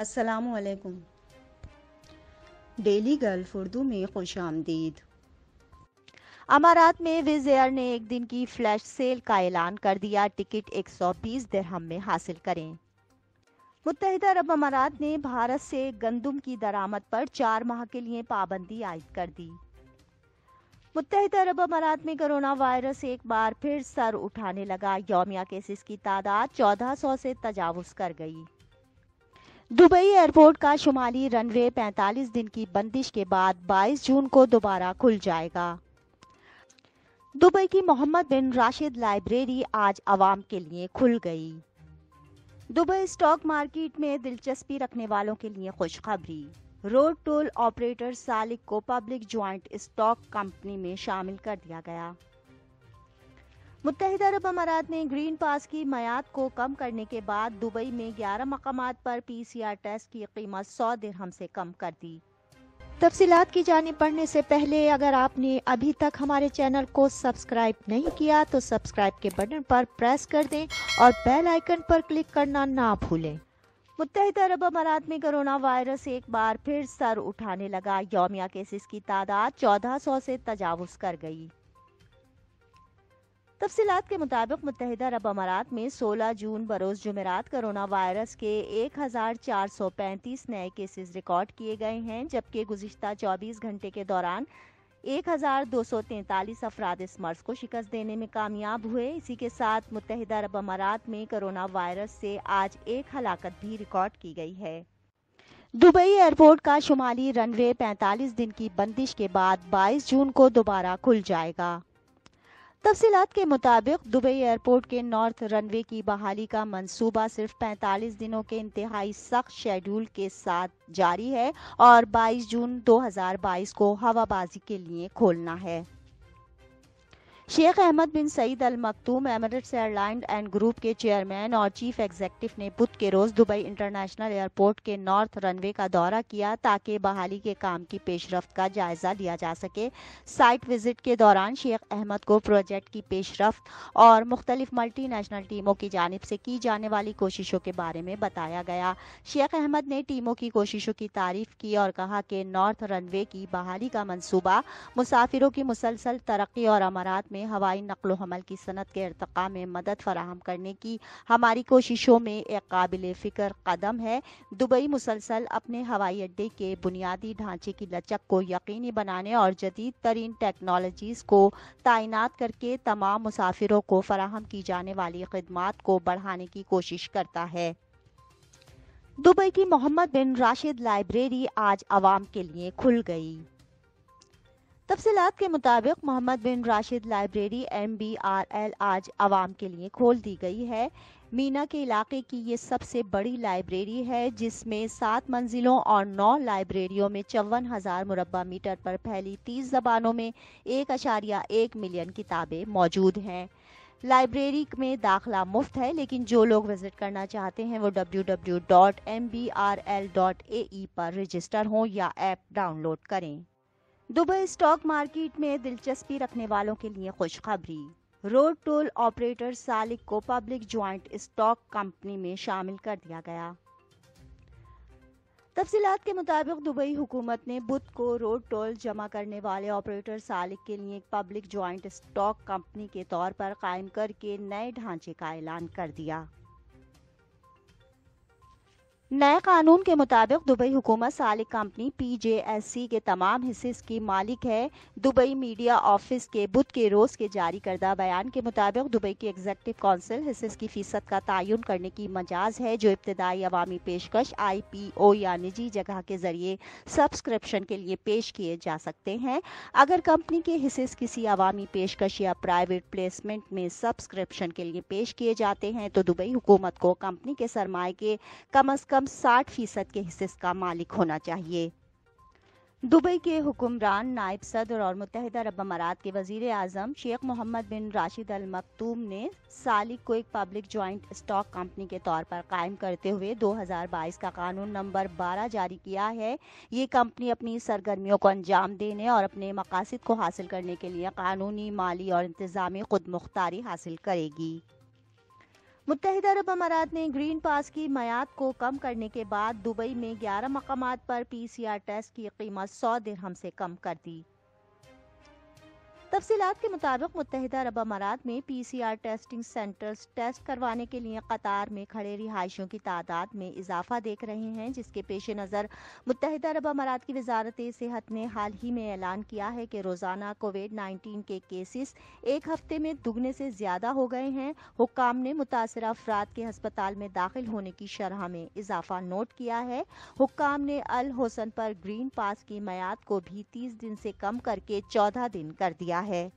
السلام علیکم۔ Daily golf Urdu میں خوش آمدید۔ امارات میں ویز ایئر نے ایک دن کی فلیش سیل کا اعلان کر دیا۔ ٹکٹ 120 درہم میں حاصل کریں۔ متحدہ عرب امارات نے بھارت سے گندم کی درآمد پر 4 ماہ کے لیے پابندی عائد کر دی۔ متحدہ عرب امارات میں کرونا وائرس ایک بار پھر سر اٹھانے لگا۔ یومیہ کیسز کی تعداد 1400 سے تجاوز کر گئی۔ دبئی ایئرپورٹ کا شمالی رن وے 45 دن کی بندش کے بعد 22 جون کو دوبارہ کھل جائے گا۔ دبئی کی محمد بن راشد لائبریری آج عوام کے لیے کھل گئی۔ دبئی اسٹاک مارکیٹ میں دلچسپی رکھنے والوں کے لیے خوشخبری۔ روڈ ٹول آپریٹر سالک کو پبلک جوائنٹ اسٹاک کمپنی میں شامل کر دیا گیا۔ متحدہ عرب امارات نے گرین پاس کی میعاد کو کم کرنے کے بعد دبئی میں 11 مقامات پر PCR ٹیسٹ کی قیمت 100 درہم سے کم کر دی۔ تفصیلات کی جانب بڑھنے سے پہلے اگر آپ نے ابھی تک ہمارے چینل کو سبسکرائب نہیں کیا تو سبسکرائب کے بٹن پر پریس کر دیں اور بیل آئیکن پر کلک کرنا نہ بھولیں۔ متحدہ عرب امارات میں کرونا وائرس ایک بار پھر سر اٹھانے لگا۔ یومیہ کیسز کی تعداد 1400 سے تجاوز کر گئی۔ تفصیلات کے مطابق متحدہ عرب امارات میں 16 جون بروز جمعرات کرونا وائرس کے 1435 نئے کیسز ریکارڈ کیے گئے ہیں، جبکہ گزشتہ 24 گھنٹے کے دوران 1243 افراد اس مرض کو شکست دینے میں کامیاب ہوئے۔ اسی کے ساتھ متحدہ عرب امارات میں کرونا وائرس سے آج ایک ہلاکت بھی ریکارڈ کی گئی ہے۔ دبئی ایئرپورٹ کا شمالی رن وے 45 دن کی بندش کے بعد 22 جون کو دوبارہ کھل جائے گا۔ تفصیلات کے مطابق دبئی ایئرپورٹ کے نارتھ رن وے کی بحالی کا منصوبہ صرف 45 دنوں کے انتہائی سخت شیڈول کے ساتھ جاری ہے اور 22 جون 2022 کو ہوابازی کے لیے کھولنا ہے۔ شیخ Ahmad bin Saeed Al Maktoum Emirates Airlines and group کے چیئرمین اور چیف ایگزیکٹو نے بدھ کے روز دبئی انٹرنیشنل ایئرپورٹ کے نارتھ رن وے کا دورہ کیا تاکہ بحالی کے کام کی پیش رفت کا جائزہ لیا جا سکے۔ سائٹ وزٹ کے دوران شیخ احمد کو پروجیکٹ کی پیش رفت اور مختلف ملٹی نیشنل ٹیموں کی جانب سے کی جانے والی کوششوں کے بارے میں بتایا گیا۔ شیخ احمد نے ٹیموں کی کوششوں کی تعریف کی اور کہا کہ نارتھ رن وے کی بحالی کا منصوبہ مسافروں کی مسلسل ترقی اور امارات میں ہوائی نقل و حمل کی صنعت کے ارتقاء میں مدد فراہم کرنے کی ہماری کوششوں میں ایک قابل فکر قدم ہے۔ دبئی مسلسل اپنے ہوائی اڈے کے بنیادی ڈھانچے کی لچک کو یقینی بنانے اور جدید ترین ٹیکنالوجیز کو تعینات کر کے تمام مسافروں کو فراہم کی جانے والی خدمات کو بڑھانے کی کوشش کرتا ہے۔ دبئی کی محمد بن راشد لائبریری آج عوام کے لیے کھل گئی۔ تفصیلات کے مطابق محمد بن راشد لائبریری MBRL آج عوام کے لیے کھول دی گئی ہے۔ مینا کے علاقے کی یہ سب سے بڑی لائبریری ہے، جس میں 7 منزلوں اور 9 لائبریریوں میں 54,000 مربع میٹر پر پھیلی 30 زبانوں میں 1.1 ملین کتابیں موجود ہیں۔ لائبریری میں داخلہ مفت ہے، لیکن جو لوگ وزٹ کرنا چاہتے ہیں وہ www.mbrl.ae پر رجسٹر ہوں یا ایپ ڈاؤن لوڈ کریں۔ دبئی اسٹاک مارکیٹ میں دلچسپی رکھنے والوں کے لیے خوشخبری۔ روڈ ٹول آپریٹر سالک کو پبلک جوائنٹ اسٹاک کمپنی میں شامل کر دیا گیا۔ تفصیلات کے مطابق دبئی حکومت نے بدھ کو روڈ ٹول جمع کرنے والے آپریٹر سالک کے لیے ایک پبلک جوائنٹ اسٹاک کمپنی کے طور پر قائم کر کے نئے ڈھانچے کا اعلان کر دیا۔ نئے قانون کے مطابق دبئی حکومت سالک کمپنی PJSC کے تمام حصص کی مالک ہے۔ دبئی میڈیا آفس کے بدھ کے روز کے جاری کردہ بیان کے مطابق دبئی کی ایگزیکٹو کونسل حصص کی فیصد کا تعین کرنے کی مجاز ہے، جو ابتدائی عوامی پیشکش IPO یا نجی جگہ کے ذریعے سبسکرپشن کے لیے پیش کیے جا سکتے ہیں۔ اگر کمپنی کے حصص کسی عوامی پیشکش یا پرائیویٹ پلیسمنٹ میں سبسکرپشن کے لیے پیش کیے جاتے ہیں تو دبئی حکومت کو کمپنی کے سرمائے کے کم از کم 60% کے حصص کا مالک ہونا چاہیے۔ دبئی کے حکمران، نائب صدر اور متحدہ عرب امارات کے وزیر اعظم شیخ محمد بن راشد ال مکتوم نے سالک کو ایک پبلک جوائنٹ اسٹاک کمپنی کے طور پر قائم کرتے ہوئے 2022 کا قانون نمبر 12 جاری کیا ہے۔ یہ کمپنی اپنی سرگرمیوں کو انجام دینے اور اپنے مقاصد کو حاصل کرنے کے لیے قانونی، مالی اور انتظامی خود مختاری حاصل کرے گی۔ متحدہ عرب امارات نے گرین پاس کی میعاد کو کم کرنے کے بعد دبئی میں 11 مقامات پر PCR ٹیسٹ کی قیمت 100 درہم سے کم کر دی۔ تفصیلات کے مطابق متحدہ عرب امارات میں PCR ٹیسٹنگ سینٹرز ٹیسٹ کروانے کے لیے قطار میں کھڑے رہائشیوں کی تعداد میں اضافہ دیکھ رہے ہیں، جس کے پیش نظر متحدہ عرب امارات کی وزارت صحت نے حال ہی میں اعلان کیا ہے کہ روزانہ کووڈ-19 کے کیسز ایک ہفتے میں دگنے سے زیادہ ہو گئے ہیں۔ حکام نے متاثرہ افراد کے ہسپتال میں داخل ہونے کی شرح میں اضافہ نوٹ کیا ہے۔ حکام نے الحسن پر گرین پاس کی میعاد کو بھی 30 دن سے کم کر کے 14 دن کر دیا ہے۔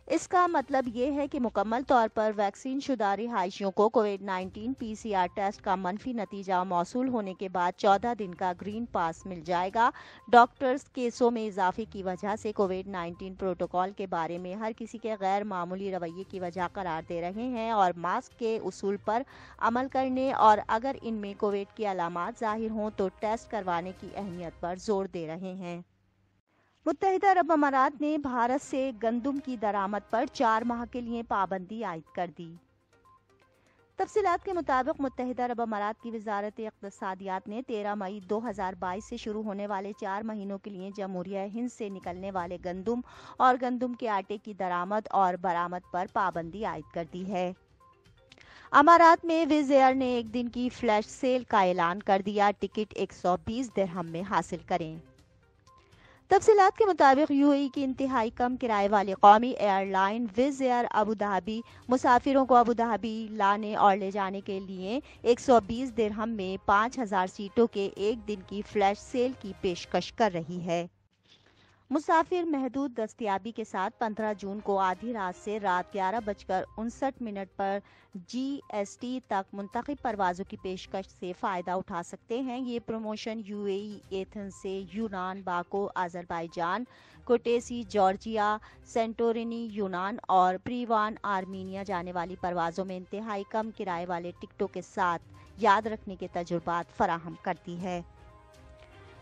اس کا مطلب یہ ہے کہ مکمل طور پر ویکسین شدہ رہائشیوں کو کووڈ-19 PCR ٹیسٹ کا منفی نتیجہ موصول ہونے کے بعد 14 دن کا گرین پاس مل جائے گا۔ ڈاکٹرز کیسوں میں اضافے کی وجہ سے کووڈ-19 پروٹوکول کے بارے میں ہر کسی کے غیر معمولی رویے کی وجہ قرار دے رہے ہیں اور ماسک کے اصول پر عمل کرنے اور اگر ان میں کووڈ کی علامات ظاہر ہوں تو ٹیسٹ کروانے کی اہمیت پر زور دے رہے ہیں۔ متحدہ عرب امارات نے بھارت سے گندم کی درآمد پر 4 ماہ کے لیے پابندی عائد کر دی۔ تفصیلات کے مطابق متحدہ عرب امارات کی وزارت اقتصادیات نے 13 مئی 2022 سے شروع ہونے والے 4 مہینوں کے لیے جمہوریہ ہند سے نکلنے والے گندم اور گندم کے آٹے کی درآمد اور برآمد پر پابندی عائد کر دی ہے۔ امارات میں ویز ایئر نے ایک دن کی فلیش سیل کا اعلان کر دیا، ٹکٹ 120 درہم میں حاصل کریں۔ تفصیلات کے مطابق UAE کی انتہائی کم کرائے والی قومی ایئر لائن ویز ایئر ابوظہبی مسافروں کو ابوظہبی لانے اور لے جانے کے لیے 120 درہم میں 5000 سیٹوں کے ایک دن کی فلیش سیل کی پیشکش کر رہی ہے۔ مسافر محدود دستیابی کے ساتھ 15 جون کو آدھی رات سے رات 11:59 پر GST تک منتخب پروازوں کی پیشکش سے فائدہ اٹھا سکتے ہیں۔ یہ پروموشن UAE ایتھنز سے یونان، باکو آذربائیجان، کوٹیسی جارجیا، سینٹورینی یونان اور پریوان آرمینیا جانے والی پروازوں میں انتہائی کم کرائے والے ٹکٹوں کے ساتھ یاد رکھنے کے تجربات فراہم کرتی ہے۔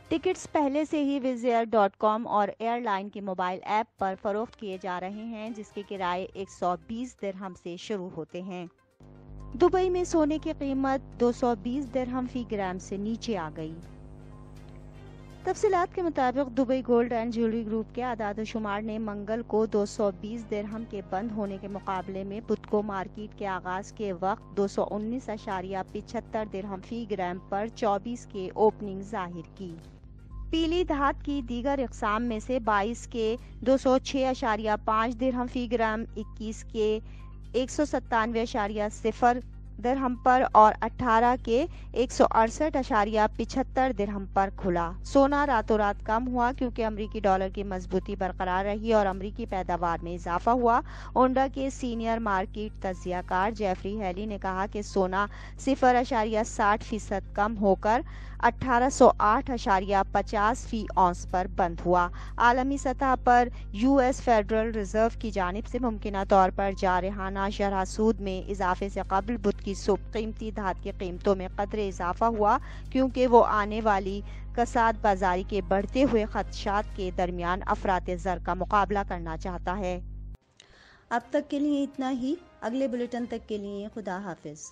ٹکٹس پہلے سے ہی wizzair.com اور ایئر لائن کی موبائل ایپ پر فروخت کیے جا رہے ہیں، جس کے کرائے 120 درہم سے شروع ہوتے ہیں۔ دبئی میں سونے کی قیمت 220 درہم فی گرام سے نیچے آ گئی۔ تفصیلات کے مطابق Dubai gold and jewellery group کے اعداد و شمار نے منگل کو 220 درہم کے بند ہونے کے مقابلے میں بدھ کو مارکیٹ کے آغاز کے وقت 219.75 درہم فی گرام پر 24 کے اوپننگ ظاہر کی۔ پیلی دھات کی دیگر اقسام میں سے 22 کے 206.5 درہم فی گرام، 21 کے 197.0 درہم پر اور 18 کے 168.75 درہم پر کھلا۔ سونا راتوں رات کم ہوا کیونکہ امریکی ڈالر کی مضبوطی برقرار رہی اور امریکی پیداوار میں اضافہ ہوا۔ اونڈا کے سینئر مارکیٹ تجزیہ کار جیفری ہیلی نے کہا کہ سونا 0.60% کم ہو کر 1808.50 فی اونس پر بند ہوا۔ عالمی سطح پر US فیڈرل ریزرو کی جانب سے ممکنہ طور پر جارحانہ شرح سود میں اضافے سے قبل بدھ کی صبح قیمتی دھات کی قیمتوں میں قدرے اضافہ ہوا کیونکہ وہ آنے والی کساد بازاری کے بڑھتے ہوئے خدشات کے درمیان افراط زر کا مقابلہ کرنا چاہتا ہے۔ اب تک کے لیے اتنا ہی، اگلے بلیٹن تک کے لیے خدا حافظ۔